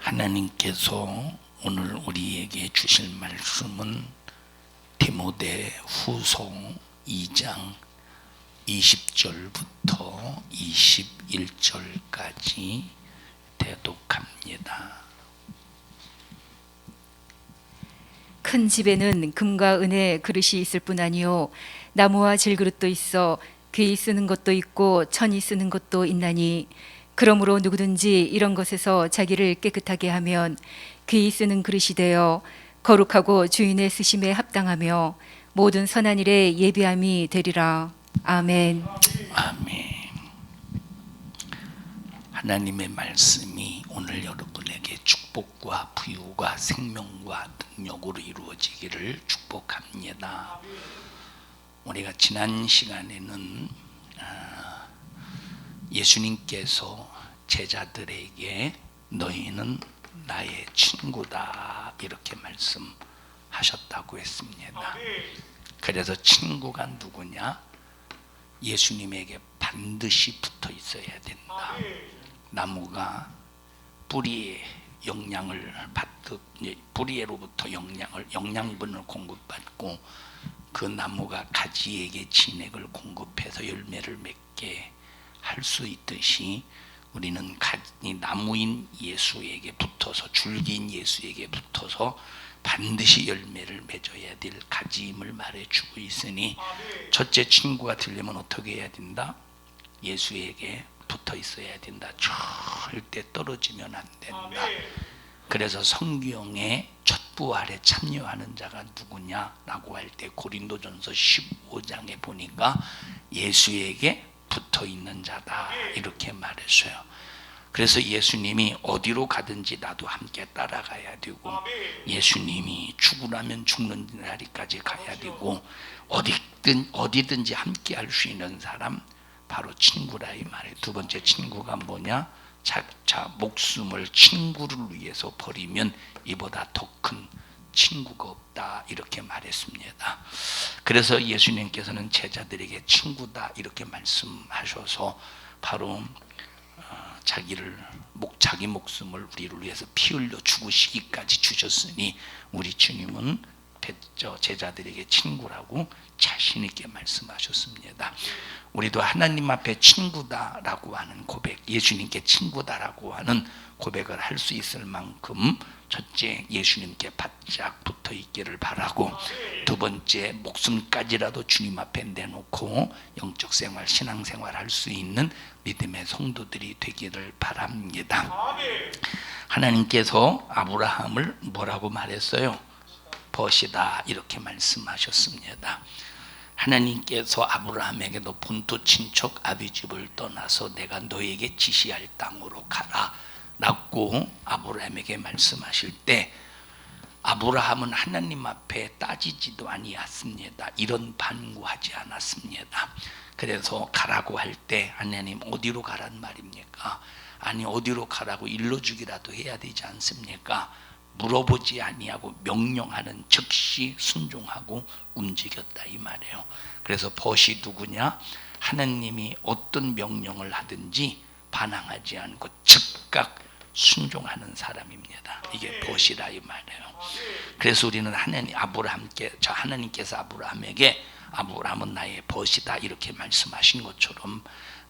하나님께서 오늘 우리에게 주실 말씀은 디모데후서 2장 20절부터 21절까지 대독합니다. 큰 집에는 금과 은의 그릇이 있을 뿐 아니요 나무와 질그릇도 있어 귀 쓰는 것도 있고 천이 쓰는 것도 있나니 그러므로 누구든지 이런 것에서 자기를 깨끗하게 하면 귀 쓰는 그릇이 되어 거룩하고 주인의 쓰심에 합당하며 모든 선한 일에 예비함이 되리라. 아멘. 아멘. 하나님의 말씀이 오늘 여러분에게 축복과 부유와 생명과 능력으로 이루어지기를 축복합니다. 우리가 지난 시간에는 예수님께서 제자들에게 너희는 나의 친구다 이렇게 말씀하셨다고 했습니다. 그래서 친구가 누구냐? 예수님에게 반드시 붙어 있어야 된다. 나무가 뿌리에 영양을 받듯 뿌리로부터 영양분을 공급받고 그 나무가 가지에게 진액을 공급해서 열매를 맺게 할 수 있듯이 우리는 이 나무인 예수에게 붙어서 줄기인 예수에게 붙어서 반드시 열매를 맺어야 될 가지임을 말해주고 있으니 첫째 친구가 되려면 어떻게 해야 된다? 예수에게 붙어 있어야 된다. 절대 떨어지면 안 된다. 그래서 성경의 첫 부활에 참여하는 자가 누구냐라고 할 때 고린도전서 15장에 보니까 예수에게 붙어 있는 자다 이렇게 말했어요. 그래서 예수님이 어디로 가든지 나도 함께 따라가야 되고 예수님이 죽으라면 죽는 날까지 가야 되고 어디든지 함께 할 수 있는 사람 바로 친구라 이 말이에요. 두 번째 친구가 뭐냐? 자 목숨을 친구를 위해서 버리면 이보다 더 큰 친구가 없다 이렇게 말했습니다. 그래서 예수님께서는 제자들에게 친구다 이렇게 말씀하셔서 바로 자기 목숨을 우리를 위해서 피 흘려 죽으시기까지 주셨으니 우리 주님은 제자들에게 친구라고 자신 있게 말씀하셨습니다. 우리도 하나님 앞에 친구다라고 하는 고백, 예수님께 친구다라고 하는 고백을 할 수 있을 만큼 첫째 예수님께 바짝 붙어 있기를 바라고 두 번째 목숨까지라도 주님 앞에 내놓고 영적 생활, 신앙 생활 할 수 있는 믿음의 성도들이 되기를 바랍니다. 하나님께서 아브라함을 뭐라고 말했어요? 벗이다 이렇게 말씀하셨습니다. 하나님께서 아브라함에게 너 본토 친척 아비집을 떠나서 내가 너에게 지시할 땅으로 가라 라고 아브라함에게 말씀하실 때 아브라함은 하나님 앞에 따지지도 아니었습니다. 이런 반구하지 않았습니다. 그래서 가라고 할 때 하나님 어디로 가란 말입니까? 아니 어디로 가라고 일러주기라도 해야 되지 않습니까? 물어보지 아니하고 명령하는 즉시 순종하고 움직였다 이 말이에요. 그래서 벗이 누구냐? 하나님이 어떤 명령을 하든지 반항하지 않고 즉각 순종하는 사람입니다. 이게 벗이라 이 말이에요. 그래서 우리는 하나님께서 아브라함에게 아브라함은 나의 벗이다 이렇게 말씀하신 것처럼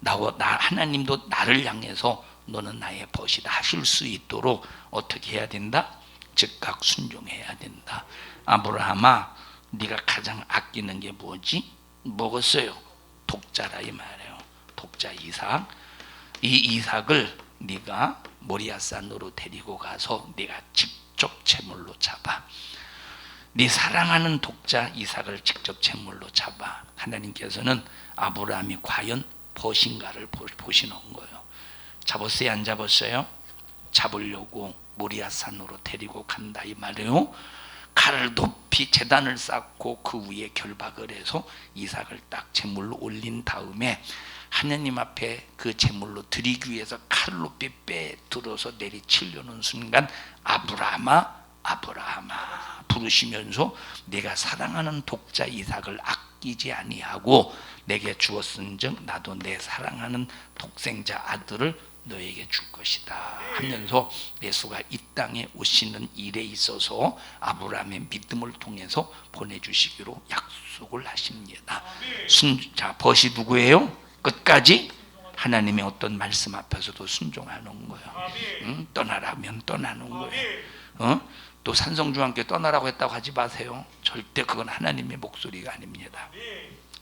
하나님도 나를 향해서 너는 나의 벗이다 하실 수 있도록 어떻게 해야 된다? 즉각 순종해야 된다. 아브라함아 네가 가장 아끼는 게 뭐지? 먹었어요. 독자라 이 말이에요. 독자 이삭. 이 이삭을 네가 모리아산으로 데리고 가서 네가 직접 제물로 잡아. 네 사랑하는 독자 이삭을 직접 제물로 잡아. 하나님께서는 아브라함이 과연 벗인가를 보시는 거예요. 잡았어요? 안 잡았어요? 잡으려고 모리아산으로 데리고 간다 이 말이에요. 칼을 높이 제단을 쌓고 그 위에 결박을 해서 이삭을 딱 제물로 올린 다음에 하나님 앞에 그 제물로 드리기 위해서 칼로 빼들어서 내리치려는 순간 아브라함아 아브라함아 부르시면서 내가 사랑하는 독자 이삭을 아끼지 아니하고 내게 주었은즉 나도 내 사랑하는 독생자 아들을 너에게 줄 것이다 하면서 예수가 이 땅에 오시는 일에 있어서 아브라함의 믿음을 통해서 보내주시기로 약속을 하십니다. 자, 벗이 누구예요? 끝까지 하나님의 어떤 말씀 앞에서도 순종하는 거예요. 떠나라면 떠나는 거예요. 또 산성중앙교회 떠나라고 했다고 하지 마세요. 절대 그건 하나님의 목소리가 아닙니다.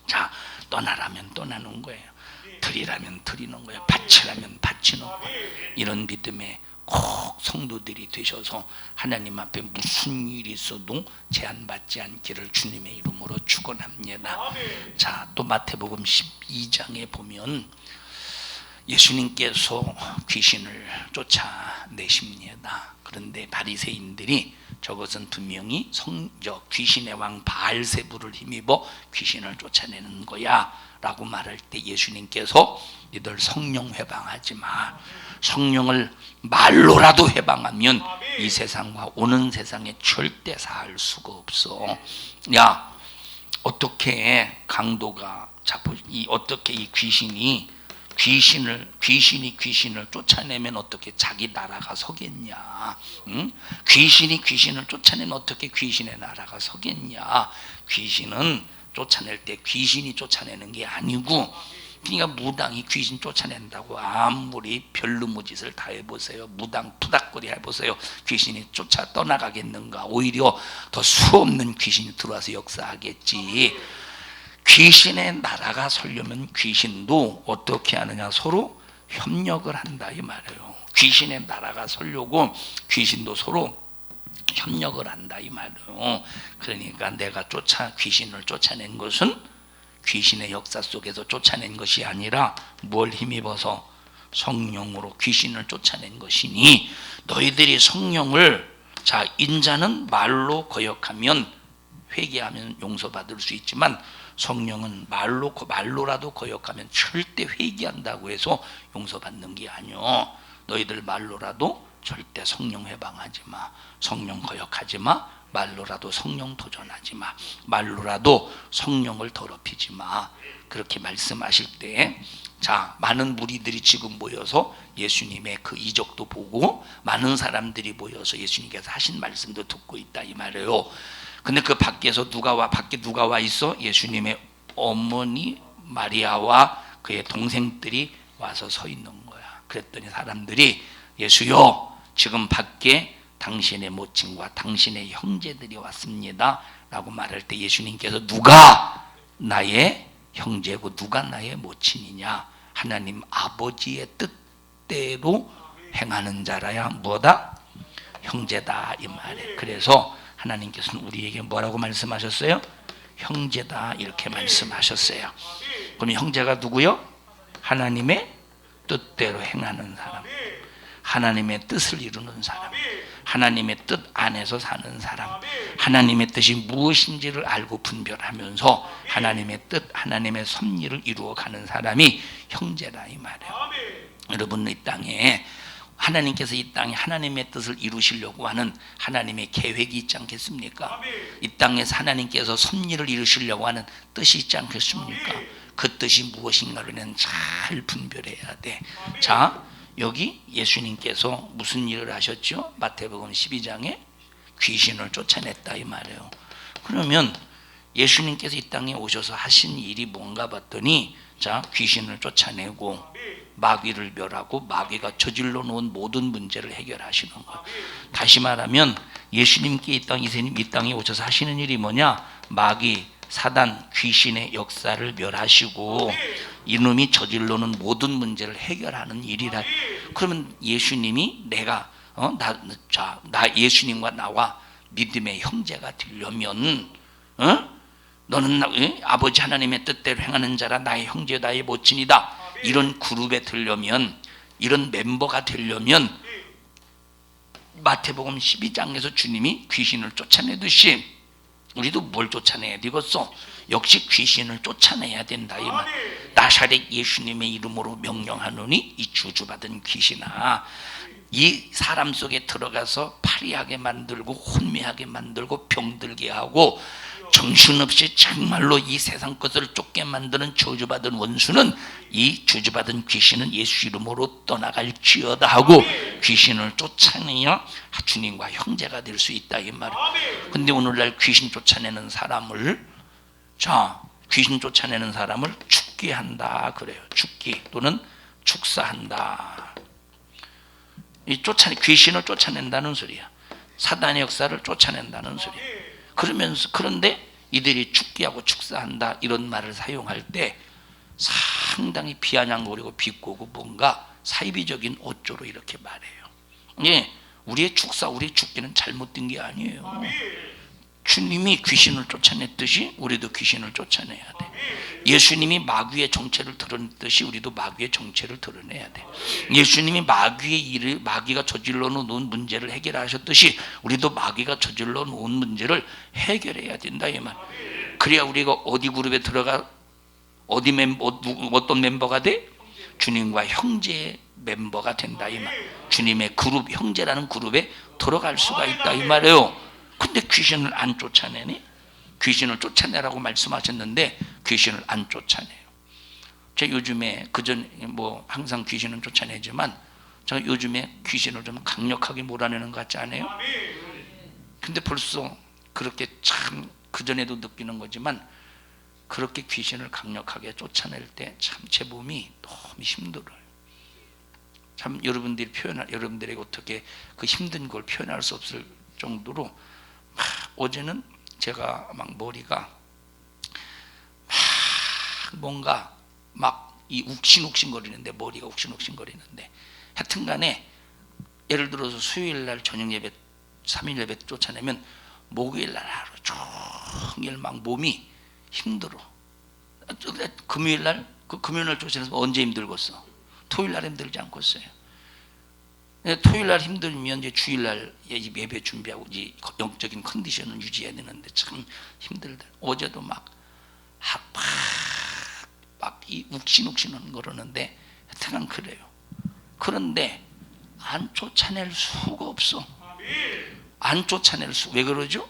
자, 떠나라면 떠나는 거예요. 드리라면 드리는 거예요. 바치라면 바치는 거예요. 이런 믿음에 꼭 성도들이 되셔서 하나님 앞에 무슨 일이 있어도 제한받지 않기를 주님의 이름으로 축원합니다. 자, 또 마태복음 12장에 보면 예수님께서 귀신을 쫓아내십니다. 그런데 바리새인들이 저것은 분명히 귀신의 왕 바알세부를 힘입어 귀신을 쫓아내는 거야 라고 말할 때 예수님께서 너희들 성령 회방하지 마. 성령을 말로라도 회방하면 이 세상과 오는 세상에 절대 살 수가 없어. 야, 어떻게 강도가 어떻게 이 귀신을 쫓아내면 어떻게 자기 나라가 서겠냐? 응? 귀신을 쫓아내면 어떻게 귀신의 나라가 서겠냐? 귀신은 쫓아낼 때 귀신이 쫓아내는 게 아니고, 그러니까 무당이 귀신 쫓아낸다고 아무리 별누무짓을 다 해보세요. 무당 푸닥거리 해보세요. 귀신이 쫓아 떠나가겠는가? 오히려 더 수없는 귀신이 들어와서 역사하겠지. 귀신의 나라가 서려면 귀신도 어떻게 하느냐? 서로 협력을 한다 이 말이에요. 귀신의 나라가 서려고 귀신도 서로 협력을 한다 이 말이에요. 그러니까 내가 귀신을 쫓아낸 것은 귀신의 역사 속에서 쫓아낸 것이 아니라 뭘 힘입어서 성령으로 귀신을 쫓아낸 것이니, 너희들이 성령을, 자, 인자는 말로 거역하면 회개하면 용서받을 수 있지만 성령은 말로라도 거역하면 절대 회개한다고 해서 용서받는 게 아니요. 너희들 말로라도 절대 성령 회방하지 마. 성령 거역하지 마. 말로라도 성령 도전하지 마. 말로라도 성령을 더럽히지 마. 그렇게 말씀하실 때, 자, 많은 무리들이 지금 모여서 예수님의 그 이적도 보고 많은 사람들이 모여서 예수님께서 하신 말씀도 듣고 있다 이 말이에요. 근데 그 밖에서 밖에 누가 와 있어? 예수님의 어머니 마리아와 그의 동생들이 와서 서 있는 거야. 그랬더니 사람들이 예수여, 지금 밖에 당신의 모친과 당신의 형제들이 왔습니다 라고 말할 때 예수님께서 누가 나의 형제고 누가 나의 모친이냐? 하나님 아버지의 뜻대로 행하는 자라야 뭐다? 형제다 이 말이에요. 그래서 하나님께서는 우리에게 뭐라고 말씀하셨어요? 형제다 이렇게 말씀하셨어요. 그럼 형제가 누구요? 하나님의 뜻대로 행하는 사람, 하나님의 뜻을 이루는 사람, 하나님의 뜻 안에서 사는 사람, 하나님의 뜻이 무엇인지를 알고 분별하면서 하나님의 뜻, 하나님의 섭리를 이루어가는 사람이 형제다 이 말이에요. 여러분, 이 땅에 하나님께서 이 땅에 하나님의 뜻을 이루시려고 하는 하나님의 계획이 있지 않겠습니까? 이 땅에서 하나님께서 섭리를 이루시려고 하는 뜻이 있지 않겠습니까? 그 뜻이 무엇인가를 잘 분별해야 돼. 자, 여기 예수님께서 무슨 일을 하셨죠? 마태복음 12장에 귀신을 쫓아냈다 이 말이에요. 그러면 예수님께서 이 땅에 오셔서 하신 일이 뭔가 봤더니, 자, 귀신을 쫓아내고 마귀를 멸하고 마귀가 저질러 놓은 모든 문제를 해결하시는 것. 다시 말하면 예수님께 이 땅에 오셔서 하시는 일이 뭐냐? 마귀, 사단, 귀신의 역사를 멸하시고 이놈이 저질러 놓은 모든 문제를 해결하는 일이라. 그러면 예수님이 나 예수님과 나와 믿음의 형제가 되려면, 너는 아버지 하나님의 뜻대로 행하는 자라 나의 형제 나의 모친이다, 이런 그룹에 들려면, 이런 멤버가 되려면 마태복음 12장에서 주님이 귀신을 쫓아내듯이 우리도 뭘 쫓아내야 되겠어? 역시 귀신을 쫓아내야 된다 이 말. 나사렛 예수님의 이름으로 명령하노니 이 주주받은 귀신아, 이 사람 속에 들어가서 파리하게 만들고 혼미하게 만들고 병들게 하고 정신없이 정말로 이 세상 것을 쫓게 만드는 저주받은 원수는, 이 저주받은 귀신은 예수 이름으로 떠나갈지어다 하고 귀신을 쫓아내야 주님과 형제가 될 수 있다 이 말이에요. 근데 오늘날 귀신 쫓아내는 사람을, 자, 귀신 쫓아내는 사람을 죽게 한다 그래요. 죽기 또는 축사한다. 이 귀신을 쫓아낸다는 소리야. 사단의 역사를 쫓아낸다는 소리야. 그런데 이들이 죽기하고 축사한다 이런 말을 사용할 때 상당히 비아냥거리고 비꼬고 뭔가 사이비적인 어조로 이렇게 말해요. 예, 우리의 축사, 우리의 죽기는 잘못된 게 아니에요. 주님이 귀신을 쫓아냈듯이 우리도 귀신을 쫓아내야 돼. 예수님이 마귀의 정체를 드러냈듯이 우리도 마귀의 정체를 드러내야 돼. 예수님이 마귀가 저질러 놓은 문제를 해결하셨듯이 우리도 마귀가 저질러 놓은 문제를 해결해야 된다 이 말. 그래야 우리가 어디 그룹에 들어가 어떤 멤버가 돼? 주님과 형제의 멤버가 된다 이 말. 주님의 그룹, 형제라는 그룹에 들어갈 수가 있다 이 말이에요. 근데 귀신을 안 쫓아내니? 귀신을 쫓아내라고 말씀하셨는데 귀신을 안 쫓아내요. 제가 요즘에 그전 항상 귀신은 쫓아내지만 제가 요즘에 귀신을 좀 강력하게 몰아내는 것 같지 않아요? 근데 벌써 그렇게 참 그전에도 느끼는 거지만 그렇게 귀신을 강력하게 쫓아낼 때 참 제 몸이 너무 힘들어요. 참 여러분들에게 어떻게 그 힘든 걸 표현할 수 없을 정도로 어제는 제가 막 머리가 뭔가 이 욱신욱신거리는데, 머리가 욱신욱신거리는데, 하여튼간에 예를 들어서 수요일날 저녁 예배 3일 예배 쫓아내면 목요일날 하루 종일 막 몸이 힘들어. 금요일날 쫓아내서 언제 힘들겠어? 토요일날 힘들지 않겠어요? 토요일날 힘들면 이제 주일날 예배 준비하고 이제 영적인 컨디션을 유지해야 되는데 참 힘들다. 어제도 이 욱신욱신한 거르는데 하여튼 그래요. 그런데 안 쫓아낼 수가 없어. 안 쫓아낼 왜 그러죠?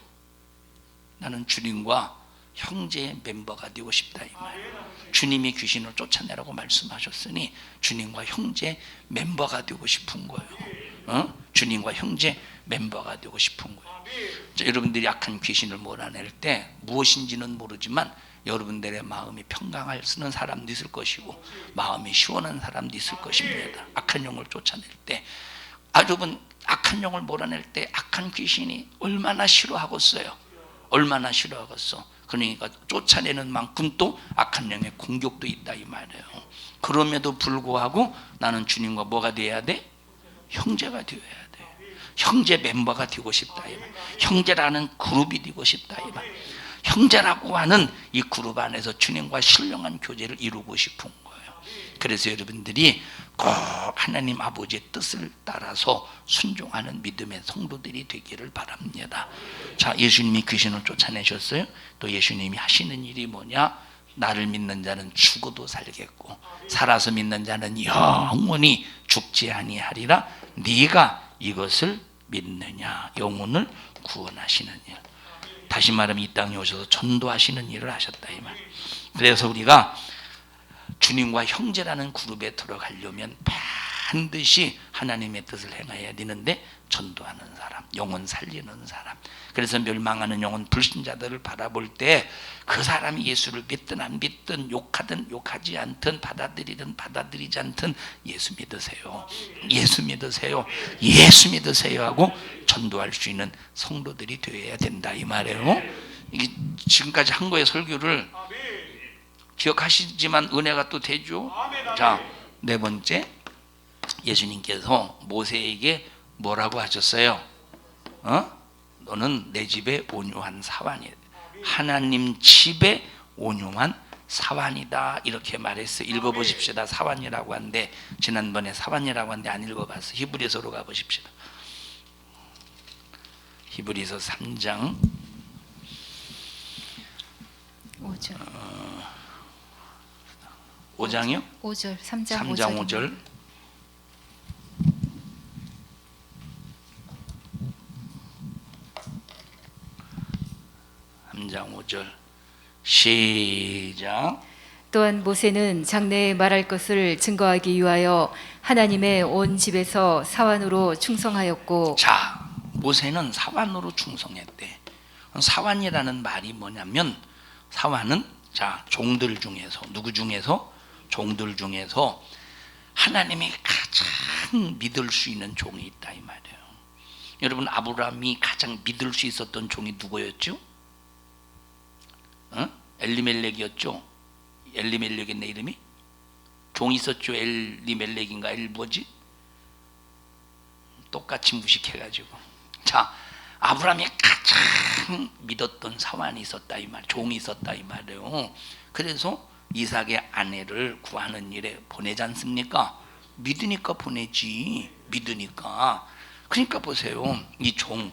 나는 주님과 형제의 멤버가 되고 싶다 이 말이에요. 주님이 귀신을 쫓아내라고 말씀하셨으니 주님과 형제 멤버가 되고 싶은 거예요. 주님과 형제 멤버가 되고 싶은 거예요. 자, 여러분들이 악한 귀신을 몰아낼 때 무엇인지는 모르지만 여러분들의 마음이 평강할 쓰는 사람도 있을 것이고 마음이 시원한 사람도 있을 것입니다. 악한 영을 쫓아낼 때, 여러분 악한 영을 몰아낼 때 악한 귀신이 얼마나 싫어하겠어요. 얼마나 싫어하겠어. 그러니까 쫓아내는 만큼 또 악한 영의 공격도 있다 이 말이에요. 그럼에도 불구하고 나는 주님과 뭐가 돼야 돼? 형제가 되어야 돼. 형제 멤버가 되고 싶다 이 말. 형제라는 그룹이 되고 싶다 이 말. 형제라고 하는 이 그룹 안에서 주님과 신령한 교제를 이루고 싶은 거예요. 그래서 여러분들이 꼭 하나님 아버지의 뜻을 따라서 순종하는 믿음의 성도들이 되기를 바랍니다. 자, 예수님이 귀신을 쫓아내셨어요. 또 예수님이 하시는 일이 뭐냐? 나를 믿는 자는 죽어도 살겠고 살아서 믿는 자는 영원히 죽지 아니하리라. 네가 이것을 믿느냐? 영혼을 구원하시는 일. 다시 말하면 이 땅에 오셔서 전도하시는 일을 하셨다 이 말. 그래서 우리가 주님과 형제라는 그룹에 들어가려면 반드시 하나님의 뜻을 행해야 되는데, 전도하는 사람, 영혼 살리는 사람, 그래서 멸망하는 영혼 불신자들을 바라볼 때 그 사람이 예수를 믿든 안 믿든 욕하든 욕하지 않든 받아들이든 받아들이지 않든 예수 믿으세요, 예수 믿으세요, 예수 믿으세요 하고 전도할 수 있는 성도들이 되어야 된다 이 말이에요. 이게 지금까지 한 거의 설교를 기억하시지만 은혜가 또 되죠. 자, 네 번째, 예수님께서 모세에게 뭐라고 하셨어요? 너는 내 집에 온유한 사환이다. 하나님 집에 온유한 사환이다 이렇게 말했어요. 읽어보십시다. 사환이라고 하는데 지난번에 사환이라고 하는데 안 읽어봤어요. 히브리서로 가보십시다. 히브리서 3장 5절. 5장이요? 5절. 3장 5절. 5절 시작. 또한 모세는 장래에 말할 것을 증거하기 위하여 하나님의 온 집에서 사환으로 충성하였고. 자, 모세는 사환으로 충성했대. 사환이라는 말이 뭐냐면, 사환은 자 종들 중에서, 누구 중에서? 종들 중에서 하나님이 가장 믿을 수 있는 종이 있다 이 말이에요. 여러분, 아브라함이 가장 믿을 수 있었던 종이 누구였죠? 엘리멜렉이었죠. 엘리멜렉이었네 이름이. 종 있었죠. 엘리멜렉인가 뭐지? 똑같이 무식해가지고. 자, 아브라함이 가장 믿었던 사환이 있었다 이 말, 종이 있었다 이 말이에요. 그래서 이삭의 아내를 구하는 일에 보내지 않습니까? 믿으니까 보내지. 믿으니까. 그러니까 보세요. 이 종이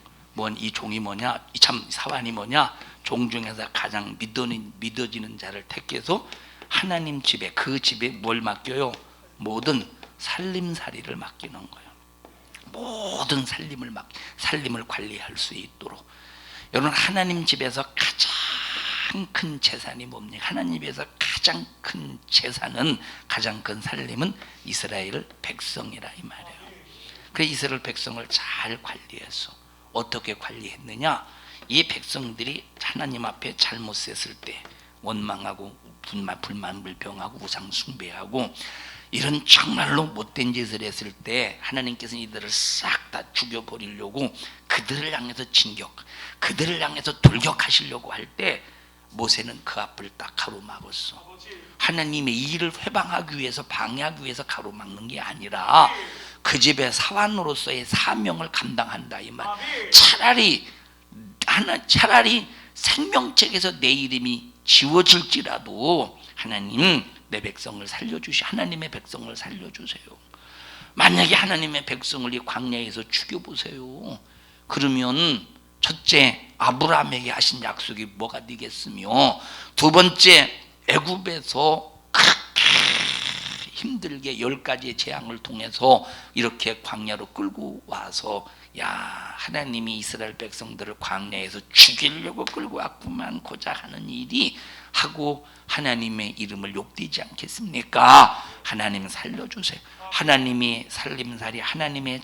뭐냐? 참 사환이 뭐냐? 종 중에서 가장 믿어지는 자를 택해서 하나님 집에, 그 집에 뭘 맡겨요? 모든 살림살이를 맡기는 거예요. 모든 살림을 관리할 수 있도록. 여러분, 하나님 집에서 가장 큰 재산이 뭡니까? 하나님 집에서 가장 큰 재산은, 가장 큰 살림은 이스라엘 백성이라 이 말이에요. 그 이스라엘 백성을 잘 관리했어. 어떻게 관리했느냐? 이 백성들이 하나님 앞에 잘못했을 때 원망하고 불만불평하고 우상 숭배하고 이런 정말로 못된 짓을 했을 때 하나님께서는 이들을 싹 다 죽여버리려고 그들을 향해서 그들을 향해서 돌격하시려고 할 때 모세는 그 앞을 딱 가로막았어. 하나님의 일을 회방하기 위해서, 방해하기 위해서 가로막는 게 아니라 그 집의 사환으로서의 사명을 감당한다 이 말. 차라리 생명책에서 내 이름이 지워질지라도 하나님 내 백성을 하나님의 백성을 살려주세요. 만약에 하나님의 백성을 이 광야에서 죽여보세요. 그러면 첫째, 아브라함에게 하신 약속이 뭐가 되겠으며, 두 번째, 애굽에서 그렇게 힘들게 10가지의 재앙을 통해서 이렇게 광야로 끌고 와서, 야, 하나님이 이스라엘 백성들을 광야에서 죽이려고 끌고 왔구만 고작 하는 일이 하고 하나님의 이름을 욕되지 않겠습니까? 하나님 살려주세요. 하나님이 살림살이, 하나님의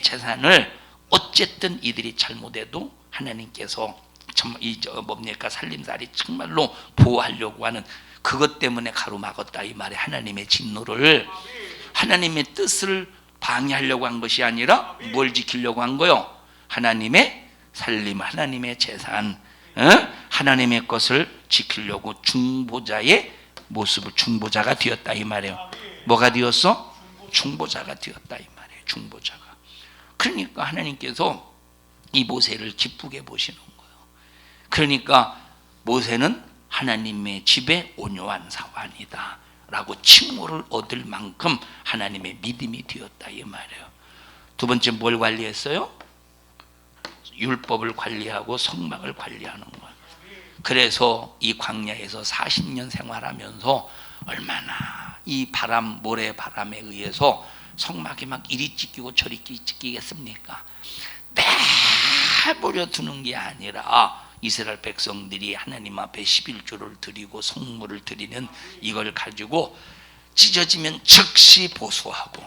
재산을 어쨌든 이들이 잘못해도 하나님께서 살림살이 정말로 보호하려고 하는 그것 때문에 가로막았다 이 말에, 하나님의 진노를, 하나님의 뜻을 방해하려고 한 것이 아니라 뭘 지키려고 한 거요? 하나님의 살림, 하나님의 재산, 하나님의 것을 지키려고 중보자의 모습을, 중보자가 되었다 이 말이에요. 뭐가 되었어? 중보자가 되었다 이 말이에요. 중보자가. 그러니까 하나님께서 이 모세를 기쁘게 보시는 거예요. 그러니까 모세는 하나님의 집에 온유한 사환이다 라고 칭호를 얻을 만큼 하나님의 믿음이 되었다 이 말이에요. 두 번째 뭘 관리했어요? 율법을 관리하고 성막을 관리하는 거예요. 그래서 이 광야에서 40년 생활하면서 얼마나 이 모래 바람에 의해서 성막이 막 이리 찢기고 저리 찢기겠습니까? 내버려 두는 게 아니라 이스라엘 백성들이 하나님 앞에 11조를 드리고 성물을 드리는 이걸 가지고 찢어지면 즉시 보수하고,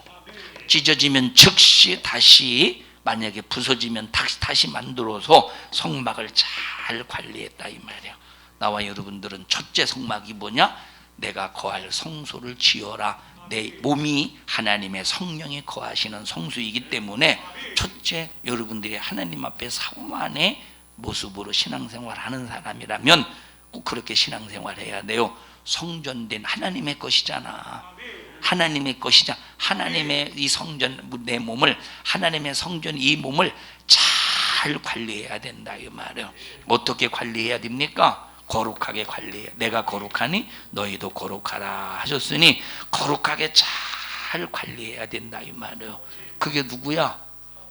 찢어지면 즉시 다시, 만약에 부서지면 다시 만들어서 성막을 잘 관리했다 이 말이에요. 나와 여러분들은 첫째 성막이 뭐냐? 내가 거할 성소를 지어라. 내 몸이 하나님의 성령이 거하시는 성소이기 때문에 첫째, 여러분들이 하나님 앞에 사모안의 모습으로 신앙생활하는 사람이라면 꼭 그렇게 신앙생활해야 돼요. 성전된 하나님의 것이잖아. 하나님의 것이자 하나님의 이 성전, 내 몸을, 하나님의 성전 이 몸을 잘 관리해야 된다 이 말이에요. 어떻게 관리해야 됩니까? 거룩하게 관리해. 내가 거룩하니 너희도 거룩하라 하셨으니 거룩하게 잘 관리해야 된다 이 말이에요. 그게 누구야?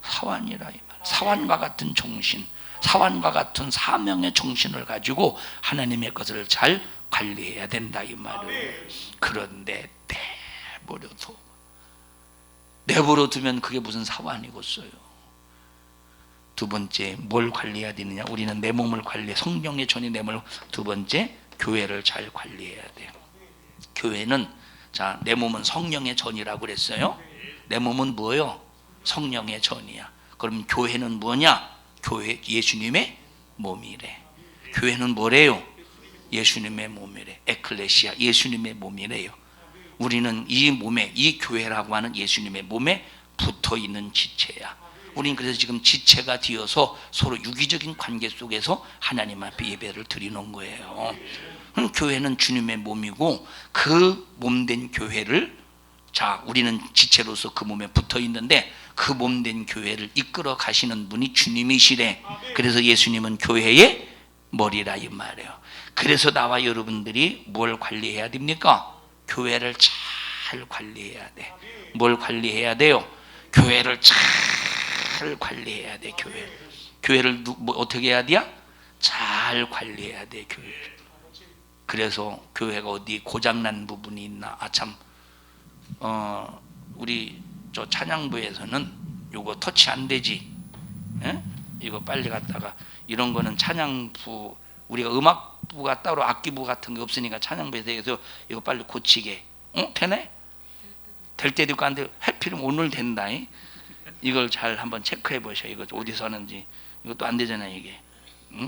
사환이라 이 말. 사환과 같은 정신, 사환과 같은 사명의 정신을 가지고 하나님의 것을 잘 관리해야 된다 이 말이에요. 그런데 내버려 두면 그게 무슨 사환이겠어요? 두 번째 뭘 관리해야 되느냐? 우리는 내 몸을 관리해. 성령의 전이 내 몸을. 두 번째 교회를 잘 관리해야 돼요. 교회는 자, 내 몸은 성령의 전이라고 그랬어요. 내 몸은 뭐예요? 성령의 전이야. 그럼 교회는 뭐냐? 교회 예수님의 몸이래. 교회는 뭐래요? 예수님의 몸이래. 에클레시아 예수님의 몸이래요. 우리는 이 몸에, 이 교회라고 하는 예수님의 몸에 붙어 있는 지체야. 우리는 그래서 지금 지체가 되어서 서로 유기적인 관계 속에서 하나님 앞에 예배를 드리는 거예요. 교회는 주님의 몸이고 그 몸된 교회를, 자, 우리는 지체로서 그 몸에 붙어 있는데 그 몸된 교회를 이끌어 가시는 분이 주님이시래. 그래서 예수님은 교회의 머리라 이 말이에요. 그래서 나와 여러분들이 뭘 관리해야 됩니까? 교회를 잘 관리해야 돼. 뭘 관리해야 돼요? 교회를 잘 관리해야 돼. 교회를 어떻게 해야 돼요? 잘 관리해야 돼. 교회를. 그래서 교회가 어디 고장난 부분이 있나? 참, 우리 저 찬양부에서는 요거 터치 안 되지. 에? 이거 빨리 갔다가 이런 거는 찬양부, 우리가 음악부가 따로 악기부 같은 게 없으니까 찬양부에서 이거 빨리 고치게. 되네? 될 때도 있고 안 돼. 해피면 오늘 된다. 이걸 잘 한번 체크해 보셔. 이거 어디서 하는지. 이것도 안 되잖아요, 이게.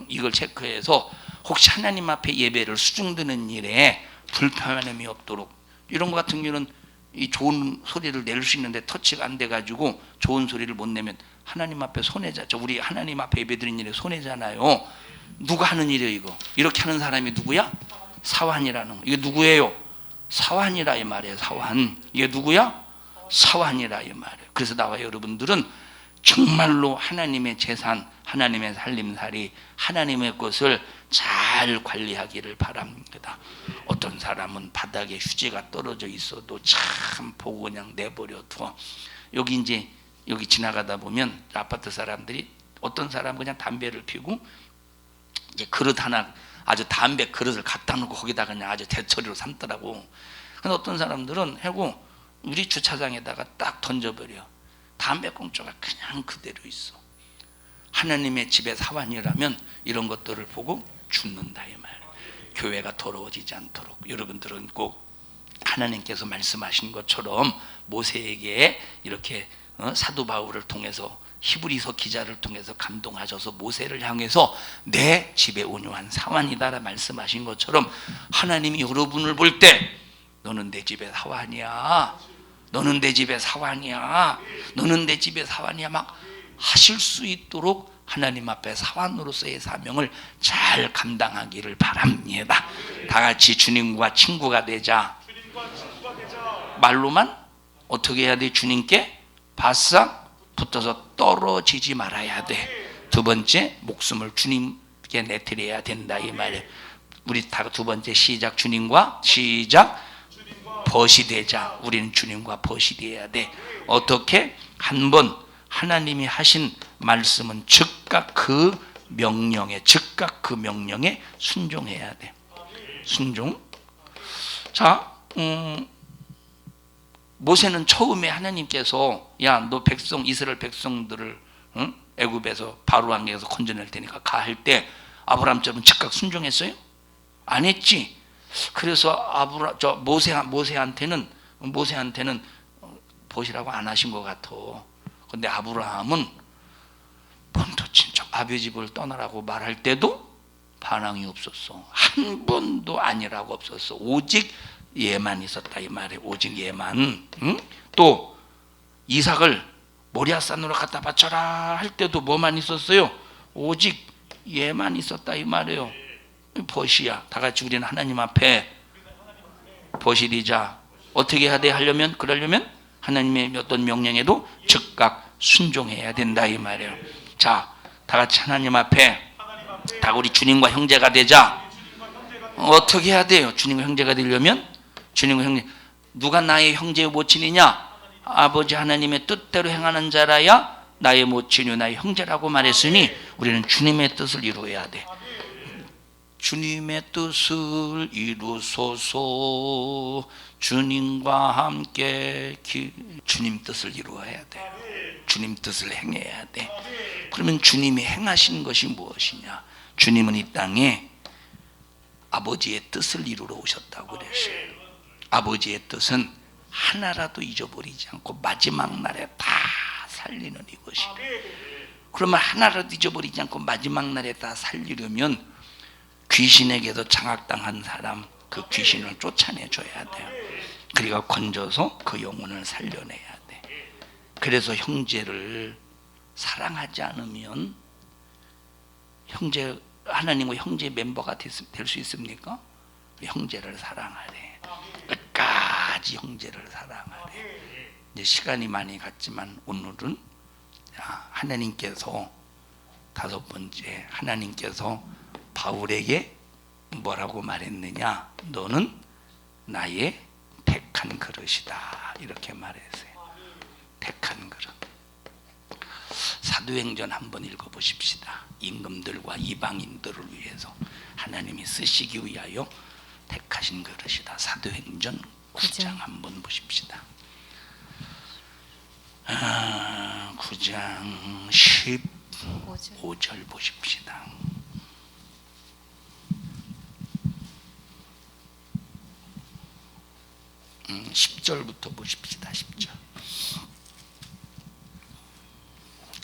이걸 체크해서 혹시 하나님 앞에 예배를 수중드는 일에 불편함이 없도록, 이런 거 같은 경우는 이 좋은 소리를 낼 수 있는데 터치가 안 돼가지고 좋은 소리를 못 내면 하나님 앞에 손해자. 우리 하나님 앞에 예배드리는 일에 손해잖아요. 누가 하는 일이에요, 이거? 이렇게 하는 사람이 누구야? 사환이라는 거. 이게 누구예요? 사환이라 이 말이에요. 사환. 이게 누구야? 사환이라 이 말이에요. 그래서 나와 여러분들은 정말로 하나님의 재산, 하나님의 살림살이, 하나님의 것을 잘 관리하기를 바랍니다. 어떤 사람은 바닥에 휴지가 떨어져 있어도 참 보고 그냥 내버려 둬. 여기 지나가다 보면 아파트 사람들이, 어떤 사람은 그냥 담배를 피우고 이제 그릇 하나, 아주 담배 그릇을 갖다 놓고 거기다가 그냥 아주 대처리로 삼더라고. 근데 어떤 사람들은 하고 우리 주차장에다가 딱 던져버려. 담배 꽁초가 그냥 그대로 있어. 하나님의 집의 사환이라면 이런 것들을 보고 죽는다 이 말. 교회가 더러워지지 않도록 여러분들은 꼭 하나님께서 말씀하신 것처럼 모세에게 이렇게 사도 바울을 통해서, 히브리서 기자를 통해서 감동하셔서 모세를 향해서 내 집에 온유한 사환이다라 말씀하신 것처럼 하나님이 여러분을 볼 때 너는 내 집의 사환이야, 너는 내 집의 사환이야, 너는 내 집의 사환이야 막 하실 수 있도록 하나님 앞에 사환으로서의 사명을 잘 감당하기를 바랍니다. 다 같이 주님과 친구가 되자. 말로만 어떻게 해야 돼? 주님께 바싹 붙어서 떨어지지 말아야 돼. 두 번째, 목숨을 주님께 내드려야 된다 이 말이에요. 우리 다 두 번째 시작. 주님과 시작. 벗이 되자. 우리는 주님과 벗이 되어야 돼. 어떻게? 한번 하나님이 하신 말씀은 즉각 그 명령에 순종해야 돼. 순종. 자, 모세는 처음에 하나님께서 야, 너 백성, 이스라엘 백성들을 애굽에서 바로 왕에서 건져낼 테니까 가 할 때 아브라함처럼 즉각 순종했어요? 안 했지. 그래서 모세한테는 보시라고 안 하신 것 같아. 근데 아브라함은 본토 친척 아비 집을 떠나라고 말할 때도 반항이 없었어. 한 번도 아니라고 없었어. 오직 예만 있었다 이 말이에요. 오직 예만. 또 이삭을 모리아산으로 갖다 바쳐라 할 때도 뭐만 있었어요? 오직 예만 있었다 이 말이에요. 벗이야. 다 같이 우리는 하나님 앞에 벗이 되자. 어떻게 해야 돼? 그러려면 하나님의 어떤 명령에도 즉각 순종해야 된다 이 말이에요. 자, 다 같이 하나님 앞에 다 우리 주님과 형제가 되자. 어떻게 해야 돼요? 주님과 형제가 되려면 주님과 형제, 누가 나의 형제의 모친이냐? 아버지 하나님의 뜻대로 행하는 자라야 나의 모친이요 나의 형제라고 말했으니 우리는 주님의 뜻을 이루어야 돼. 주님의 뜻을 이루소서. 주님과 함께 주님 뜻을 이루어야 돼. 주님 뜻을 행해야 돼. 그러면 주님이 행하신 것이 무엇이냐? 주님은 이 땅에 아버지의 뜻을 이루러 오셨다고 그랬어요. 아버지의 뜻은 하나라도 잊어버리지 않고 마지막 날에 다 살리는 이것이다. 그러면 하나라도 잊어버리지 않고 마지막 날에 다 살리려면 귀신에게도 장악당한 사람, 그 귀신을 쫓아내줘야 돼요. 그리고 건져서 그 영혼을 살려내야 돼. 그래서 형제를 사랑하지 않으면 하나님과 형제 멤버가 될 수 있습니까? 형제를 사랑하래. 끝까지 형제를 사랑하래. 이제 시간이 많이 갔지만 오늘은 하나님께서 다섯 번째, 하나님께서 바울에게 뭐라고 말했느냐? 너는 나의 택한 그릇이다, 이렇게 말했어요. 택한 그릇. 사도행전 한번 읽어보십시다. 임금들과 이방인들을 위해서 하나님이 쓰시기 위하여 택하신 그릇이다. 사도행전 9장 한번 보십시다. 9장 15절 보십시다. 10절부터 보십시다. 10절.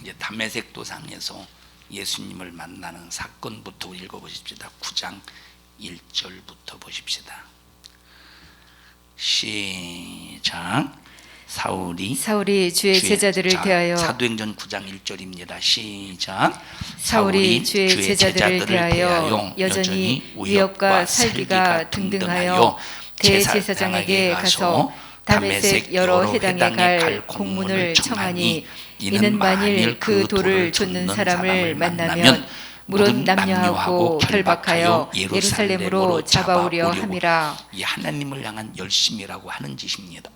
이제 다메섹 도상에서 예수님을 만나는 사건부터 읽어보십시다. 9장 1절부터 보십시다. 시작. 사울이 주의 제자들을 대하여 사도행전 9장 1절입니다. 시작. 사울이 주의 제자들을 대하여 여전히 위협과 살기가 등등하여 대제사장에게 가서 다메섹 여러 해당에 갈 공문을 청하니 이는 만일 그 돌을 쫓는 사람을 만나면 무릇 남녀하고 결박하여 예루살렘으로 잡아오려 함이라. 이 하나님을 향한 열심이라고 하는 짓입니다.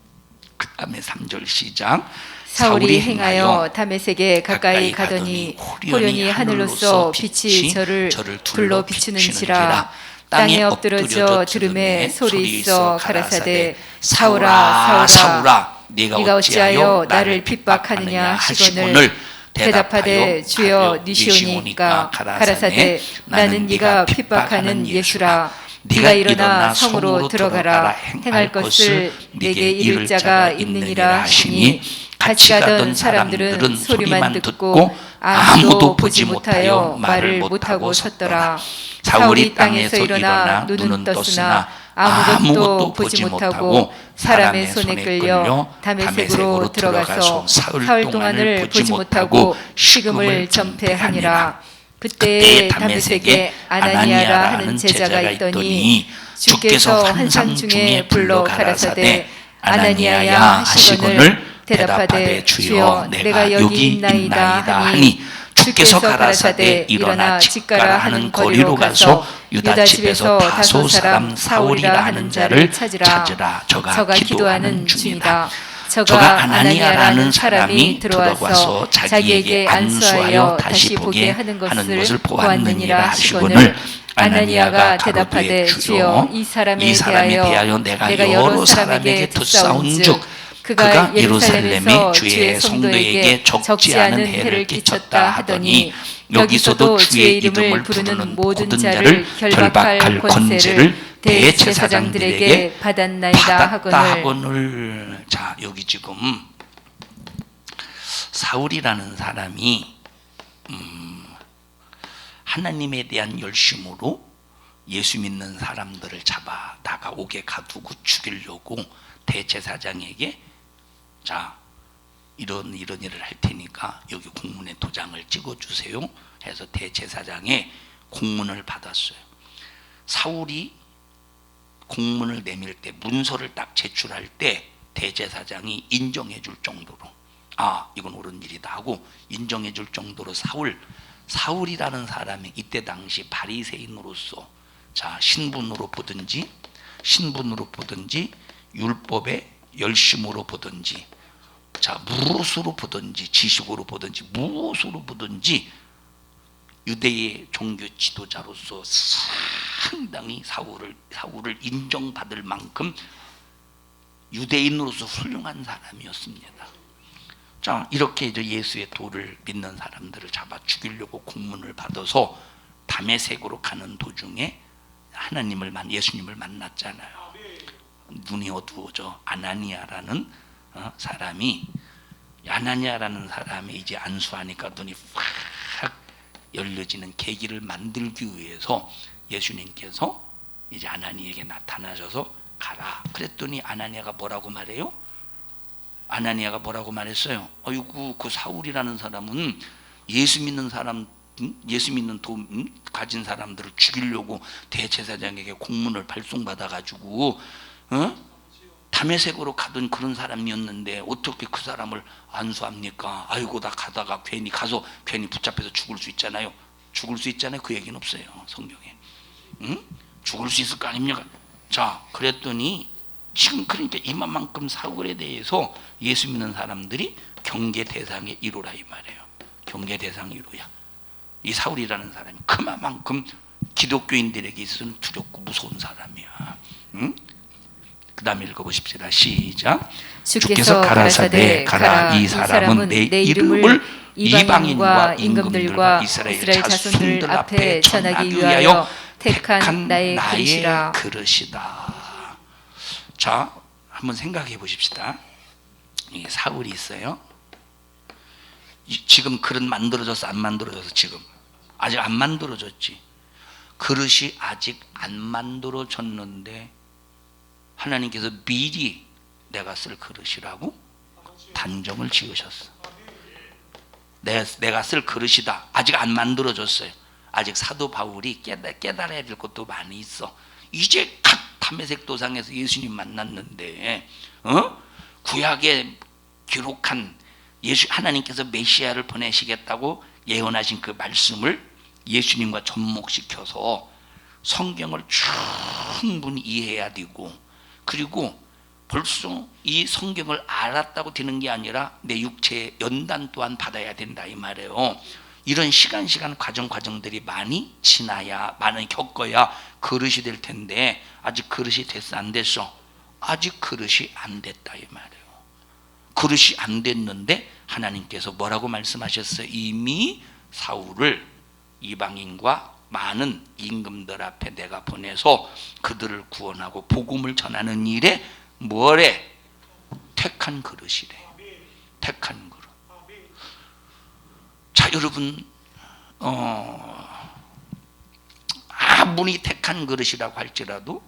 그 다음에 3절 시작. 사울이 행하여 다메섹에 가까이 가더니 호련히 하늘로서 빛이 저를 둘러 비추는지라. 땅에 엎드러져 들음에 소리 있어 가라사대 사울아 사울아 네가 어찌하여 나를 핍박하느냐 하시거늘 대답하되 주여 니시오니까 가라사대 나는 네가 핍박하는 예수라. 네가 일어나 성으로 들어가라. 행할 것을 네게 이를 자가 있느니라 하시니 같이 가던 사람들은 소리만 듣고 아무도 보지 못하여 말을 못하고 섰더라. 사울이 땅에서 일어나 눈은 떴으나 아무것도 보지 못하고 사람의 손에 끌려 다메섹으로 들어가서 사흘 동안을 보지 못하고 식음을 전폐하니라. 그때 다메섹에 아나니아라 하는 제자가 있더니 주께서 환상 중에 불러 가라사대 아나니아야 하시거늘 대답하되 주여 내가 여기 있나이다 하니 주께서 가라사대 일어나 집가라 하는 거리로 가서 유다 집에서 다소 사람 사울이라 하는 자를 찾으라. 저가 기도하는 중이다. 저가 아나니아라는 사람이 들어와서 자기에게 안수하여 다시 보게 하는 것을 보았느니라 하시거늘 아나니아가 대답하되 주여 이 사람에 대하여 내가 여러 사람에게 듣사온즉 그가 예루살렘의 주의 성도에게 적지 않은 해를 끼쳤다 하더니 여기서도 주의 이름을 부르는 모든 자를 결박할 권세를 대제사장들에게 받았나이다 하거늘. 자, 여기 지금 사울이라는 사람이 하나님에 대한 열심으로 예수 믿는 사람들을 잡아 다가오게 가두고 죽이려고 대제사장에게 자, 이런 일을 할 테니까 여기 공문에 도장을 찍어주세요 해서 대제사장의 공문을 받았어요. 사울이 공문을 내밀 때, 문서를 딱 제출할 때 대제사장이 인정해 줄 정도로 이건 옳은 일이다 하고 인정해 줄 정도로 사울이라는 사람이 이때 당시 바리새인으로서 자, 신분으로 보든지 율법의 열심으로 보든지 자, 무엇으로 보든지 지식으로 보든지 무엇으로 보든지 유대의 종교 지도자로서 상당히 사울을 인정받을 만큼 유대인으로서 훌륭한 사람이었습니다. 자, 이렇게 이제 예수의 도를 믿는 사람들을 잡아 죽이려고 공문을 받아서 다메섹으로 가는 도중에 예수님을 만났잖아요. 눈이 어두워져 아나니아라는 사람이 이제 안수하니까 눈이 확 열려지는 계기를 만들기 위해서 예수님께서 이제 아나니에게 나타나셔서 가라. 그랬더니 아나니아가 뭐라고 말해요? 아나니아가 뭐라고 말했어요? 아이고, 그 사울이라는 사람은 예수 믿는 사람, 예수 믿는 돈 가진 사람들을 죽이려고 대제사장에게 공문을 발송받아 가지고 다메섹으로 가던 그런 사람이었는데 어떻게 그 사람을 안수합니까? 아이고, 나 가다가 괜히 붙잡혀서 죽을 수 있잖아요. 죽을 수 있잖아요. 그 얘기는 없어요, 성경에. 죽을 수 있을 거 아닙니까? 자, 그랬더니 지금 그러니까 이만큼 사울에 대해서 예수 믿는 사람들이 경계 대상의 1호라 이 말이에요. 경계 대상 1호야. 이 사울이라는 사람이 그만큼 기독교인들에게 있어서는 두렵고 무서운 사람이야. 그 다음에 읽어보십시다. 시작. 주께서 가라사대 가라. 이 사람은 내 이름을 이방인과 임금들과 이스라엘 자손들 앞에 전하기 위하여 택한 나의 그릇이다. 자, 한번 생각해 보십시다. 이 사울이 있어요. 지금 그릇 만들어졌어, 안 만들어졌어? 지금 아직 안 만들어졌지. 그릇이 아직 안 만들어졌는데 하나님께서 미리 내가 쓸 그릇이라고 단정을 지으셨어. 내가 쓸 그릇이다. 아직 안 만들어졌어요. 아직 사도 바울이 깨달아야 될 것도 많이 있어. 이제 각 다메섹 도상에서 예수님 만났는데 구약에 기록한 하나님께서 메시아를 보내시겠다고 예언하신 그 말씀을 예수님과 접목시켜서 성경을 충분히 이해해야 되고, 그리고 벌써 이 성경을 알았다고 되는 게 아니라 내 육체의 연단 또한 받아야 된다 이 말이에요. 이런 시간 과정들이 많이 지나야, 많이 겪어야 그릇이 될 텐데 아직 그릇이 됐어, 안 됐어? 아직 그릇이 안 됐다 이 말이에요. 그릇이 안 됐는데 하나님께서 뭐라고 말씀하셨어요? 이미 사울을 이방인과 많은 임금들 앞에 내가 보내서 그들을 구원하고 복음을 전하는 일에 뭐래? 택한 그릇이래. 택한 그릇. 자, 여러분, 아무리 택한 그릇이라고 할지라도,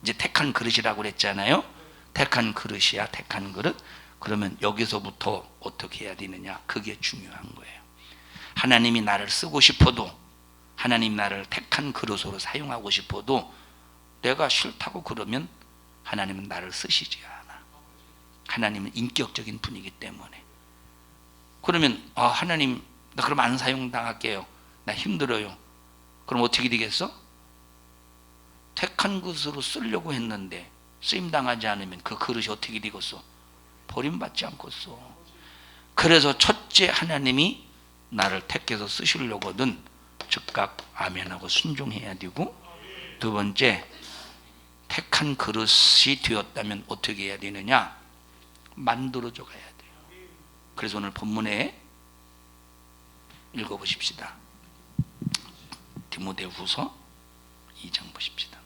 이제 택한 그릇이라고 그랬잖아요. 택한 그릇이야, 택한 그릇. 그러면 여기서부터 어떻게 해야 되느냐? 그게 중요한 거예요. 하나님이 나를 쓰고 싶어도, 하나님 나를 택한 그릇으로 사용하고 싶어도 내가 싫다고 그러면 하나님은 나를 쓰시지 않아. 하나님은 인격적인 분이기 때문에. 그러면 하나님, 나 그럼 안 사용당할게요. 나 힘들어요. 그럼 어떻게 되겠어? 택한 그릇으로 쓰려고 했는데 쓰임당하지 않으면 그 그릇이 어떻게 되겠어? 버림받지 않겠어. 그래서 첫째, 하나님이 나를 택해서 쓰시려거든 즉각 아멘하고 순종해야 되고, 두 번째, 택한 그릇이 되었다면 어떻게 해야 되느냐? 만들어져 가야 돼요. 그래서 오늘 본문에 읽어보십시다. 디모데후서 2장 보십시다.